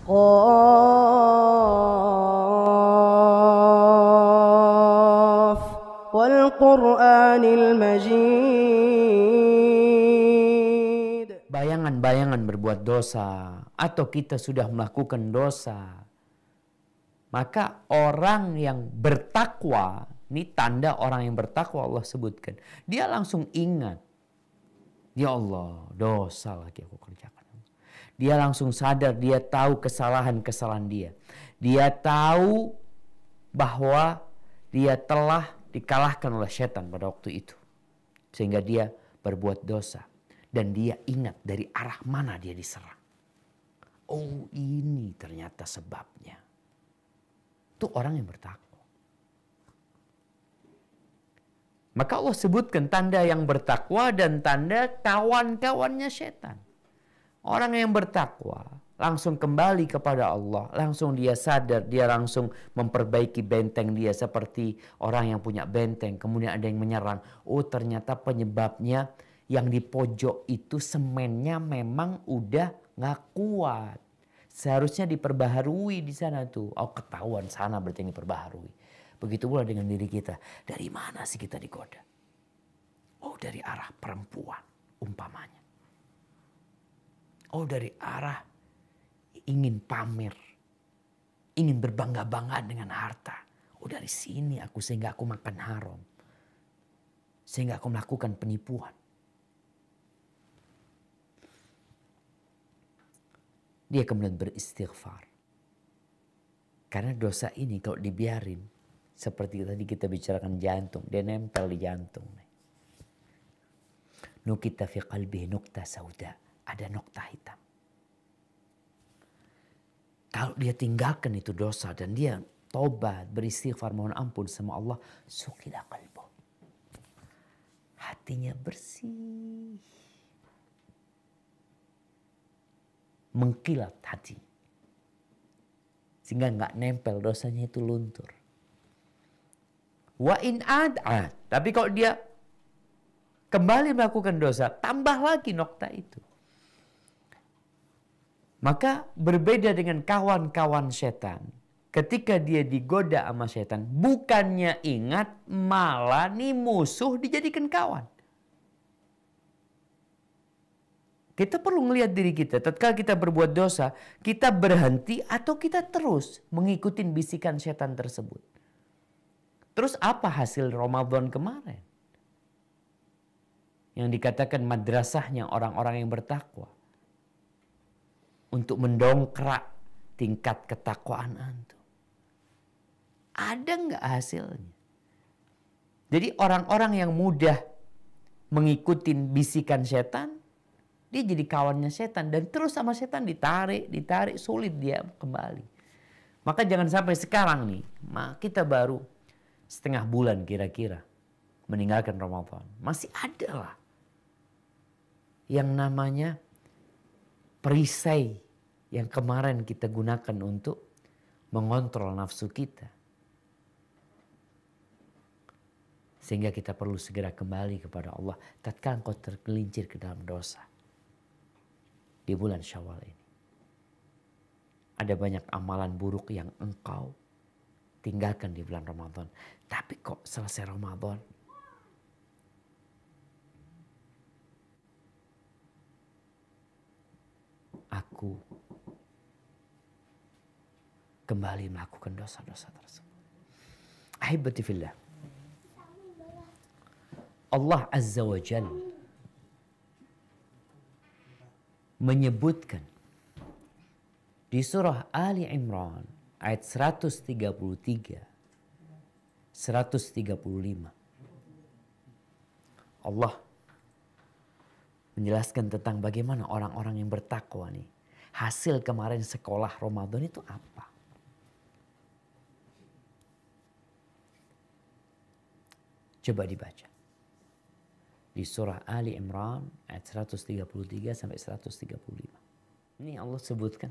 قاف والقرآن المجيد. Bayangan-bayangan berbuat dosa atau kita sudah melakukan dosa, maka orang yang bertakwa, ini tanda orang yang bertakwa Allah sebutkan, dia langsung ingat, ya Allah, dosa lagi aku kerjakan. Dia langsung sadar, dia tahu kesalahan-kesalahan dia. Dia tahu bahwa dia telah dikalahkan oleh setan pada waktu itu. Sehingga dia berbuat dosa. Dan dia ingat dari arah mana dia diserang. Oh, ini ternyata sebabnya. Itu orang yang bertakwa. Maka Allah sebutkan tanda yang bertakwa dan tanda kawan-kawannya setan. Orang yang bertakwa langsung kembali kepada Allah, langsung dia sadar, dia langsung memperbaiki benteng dia seperti orang yang punya benteng. Kemudian ada yang menyerang. Oh, ternyata penyebabnya yang di pojok itu semennya memang udah nggak kuat. Seharusnya diperbaharui di sana tuh. Oh, ketahuan sana berarti yang diperbaharui. Begitu pula dengan diri kita. Dari mana sih kita digoda? Oh, dari arah perempuan umpamanya. Oh, dari arah ingin pamer. Ingin berbangga-banggaan dengan harta. Oh, dari sini sehingga aku makan haram. Sehingga aku melakukan penipuan. Dia kemudian beristighfar. Karena dosa ini kalau dibiarin, seperti tadi kita bicarakan jantung, dia nempel di jantung. Nukita fi qalbihi nukta sauda. Ada nokta hitam. Kalau dia tinggalkan itu dosa dan dia tobat, beristighfar, mohon ampun sama Allah, sukila qalbu. Hatinya bersih. Mengkilat hati. Sehingga nggak nempel, dosanya itu luntur. Wa in ad'a. Tapi kalau dia kembali melakukan dosa, tambah lagi nokta itu. Maka berbeda dengan kawan-kawan setan. Ketika dia digoda sama setan, bukannya ingat, malah nih musuh dijadikan kawan. Kita perlu melihat diri kita. Tatkala kita berbuat dosa, kita berhenti atau kita terus mengikuti bisikan setan tersebut. Terus apa hasil Ramadan kemarin? Yang dikatakan madrasahnya orang-orang yang bertakwa. Untuk mendongkrak tingkat ketakwaan antum. Ada nggak hasilnya? Jadi orang-orang yang mudah mengikuti bisikan setan, dia jadi kawannya setan. Dan terus sama setan ditarik, sulit dia kembali. Maka jangan sampai sekarang nih, kita baru setengah bulan kira-kira meninggalkan Ramadan. Masih ada lah yang namanya perisai yang kemarin kita gunakan untuk mengontrol nafsu kita. Sehingga kita perlu segera kembali kepada Allah tatkala engkau tergelincir ke dalam dosa. Di bulan Syawal ini. Ada banyak amalan buruk yang engkau tinggalkan di bulan Ramadan. Tapi kok selesai Ramadan, aku kembali melakukan dosa-dosa tersebut. Ahibati fillah. Allah Azza wa Jalla menyebutkan di surah Ali Imran ayat 133, 135. Allah menjelaskan tentang bagaimana orang-orang yang bertakwa nih. Hasil kemarin sekolah Ramadan itu apa? Coba dibaca. Di surah Ali Imran ayat 133 sampai 135. Ini Allah sebutkan.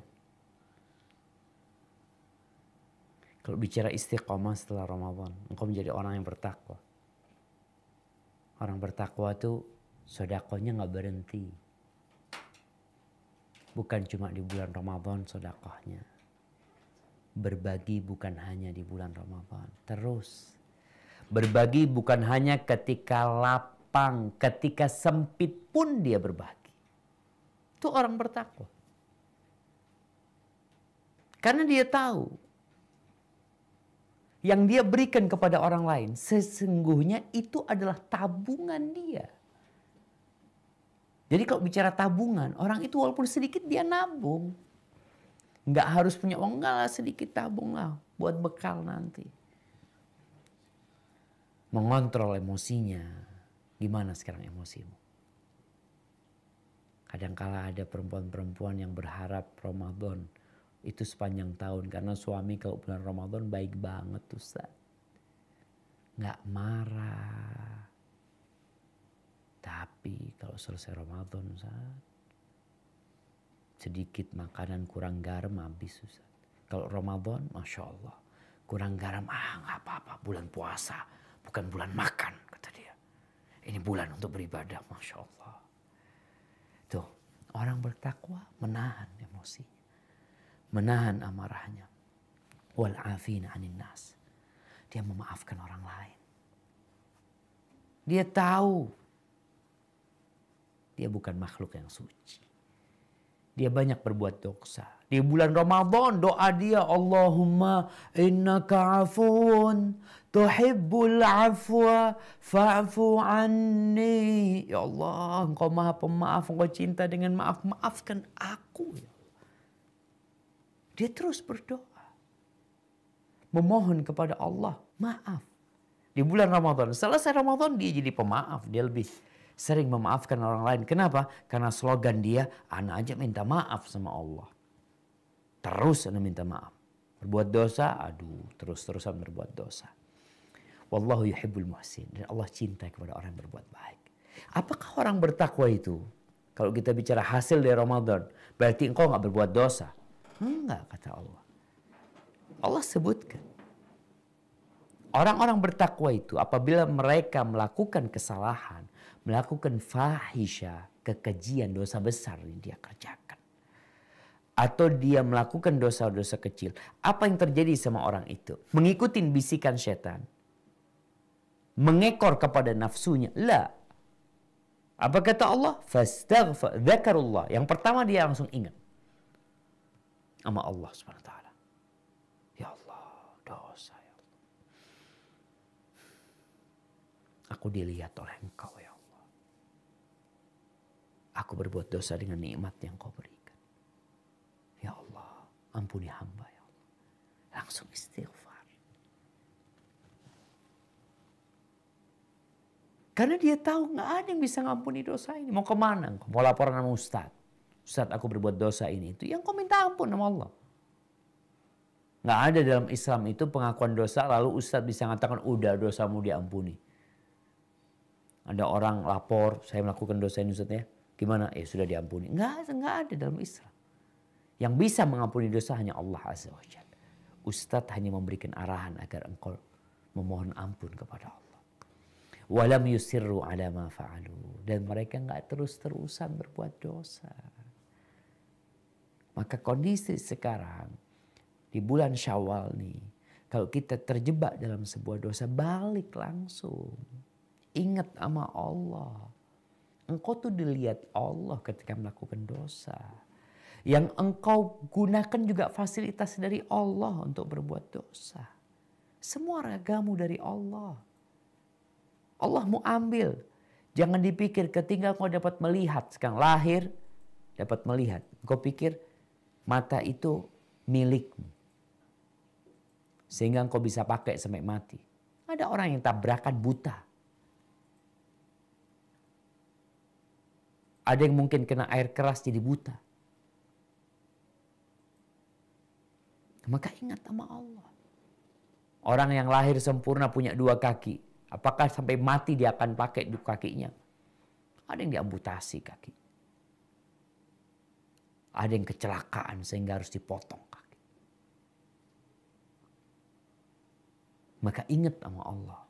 Kalau bicara istiqomah setelah Ramadan, engkau menjadi orang yang bertakwa. Orang bertakwa itu sedekahnya nggak berhenti. Bukan cuma di bulan Ramadan sedekahnya. Berbagi bukan hanya di bulan Ramadan. Terus. Berbagi bukan hanya ketika lapang, ketika sempit pun dia berbagi. Itu orang bertakwa. Karena dia tahu yang dia berikan kepada orang lain sesungguhnya itu adalah tabungan dia. Jadi kalau bicara tabungan, orang itu walaupun sedikit dia nabung. Nggak harus punya uang, enggak lah, sedikit tabung lah buat bekal nanti. Mengontrol emosinya. Gimana sekarang emosimu? Kadangkala ada perempuan-perempuan yang berharap Ramadan itu sepanjang tahun. Karena suami kalau bulan Ramadan baik banget Ustaz. Nggak marah. Tapi kalau selesai Ramadan Ustaz, sedikit makanan kurang garam habis Ustaz. Kalau Ramadan Masya Allah. Kurang garam, nggak apa-apa, bulan puasa. Bukan bulan makan kata dia. Ini bulan untuk beribadah Masya Allah. Tuh, orang bertakwa menahan emosinya. Menahan amarahnya. Wal'afina 'anil nas. Dia memaafkan orang lain. Dia tahu dia bukan makhluk yang suci. Dia banyak berbuat dosa. Di bulan Ramadan doa dia, Allahumma innaka afun tuhibbul afwa fa'fu anni. Ya Allah, engkau maha pemaaf, engkau cinta dengan maaf. Maafkan aku. Dia terus berdoa. Memohon kepada Allah maaf. Di bulan Ramadan, selesai Ramadan dia jadi pemaaf. Dia lebih sering memaafkan orang lain. Kenapa? Karena slogan dia, ana aja minta maaf sama Allah. Terus ana minta maaf. Berbuat dosa, aduh terus-terusan berbuat dosa. Wallahu yuhibbul muhsin. Dan Allah cinta kepada orang yang berbuat baik. Apakah orang bertakwa itu? Kalau kita bicara hasil dari Ramadan, berarti engkau gak berbuat dosa. Enggak, kata Allah. Allah sebutkan. Orang-orang bertakwa itu apabila mereka melakukan kesalahan, melakukan fahisha, kekejian, dosa besar yang dia kerjakan. Atau dia melakukan dosa-dosa kecil. Apa yang terjadi sama orang itu? Mengikuti bisikan setan. Mengekor kepada nafsunya. La. Apa kata Allah? Fastaghfar, dzakarullah. Yang pertama dia langsung ingat. Sama Allah SWT. Ya Allah, dosa ya Allah. Aku dilihat oleh Engkau ya Allah. Aku berbuat dosa dengan nikmat yang Kau berikan. Ya Allah, ampuni hamba ya Allah. Langsung istighfar. Karena dia tahu nggak ada yang bisa ngampuni dosa ini. Mau kemana? Mau laporan sama Ustaz. Ustaz, aku berbuat dosa ini. Itu yang kau minta ampun sama Allah. Nggak ada dalam Islam itu pengakuan dosa lalu Ustaz bisa mengatakan udah dosamu diampuni. Ada orang lapor, saya melakukan dosa ini Ustaz ya. Gimana? Ya sudah diampuni. Nggak ada dalam Islam. Yang bisa mengampuni dosa hanya Allah Azza wa Jalla. Ustaz hanya memberikan arahan agar engkau memohon ampun kepada Allah. Walam yusirru ala ma fa'alu. Dan mereka nggak terus-terusan berbuat dosa. Maka kondisi sekarang di bulan Syawal nih, kalau kita terjebak dalam sebuah dosa, balik langsung. Ingat sama Allah. Engkau tuh dilihat Allah ketika melakukan dosa. Yang engkau gunakan juga fasilitas dari Allah untuk berbuat dosa. Semua ragamu dari Allah. Allah mau ambil. Jangan dipikir ketika engkau dapat melihat. Sekarang lahir dapat melihat. Engkau pikir mata itu milikmu. Sehingga engkau bisa pakai sampai mati. Ada orang yang tabrakan buta. Ada yang mungkin kena air keras jadi buta. Maka ingat sama Allah. Orang yang lahir sempurna punya dua kaki. Apakah sampai mati dia akan pakai dua kakinya? Ada yang diamputasi kaki. Ada yang kecelakaan sehingga harus dipotong kaki. Maka ingat sama Allah.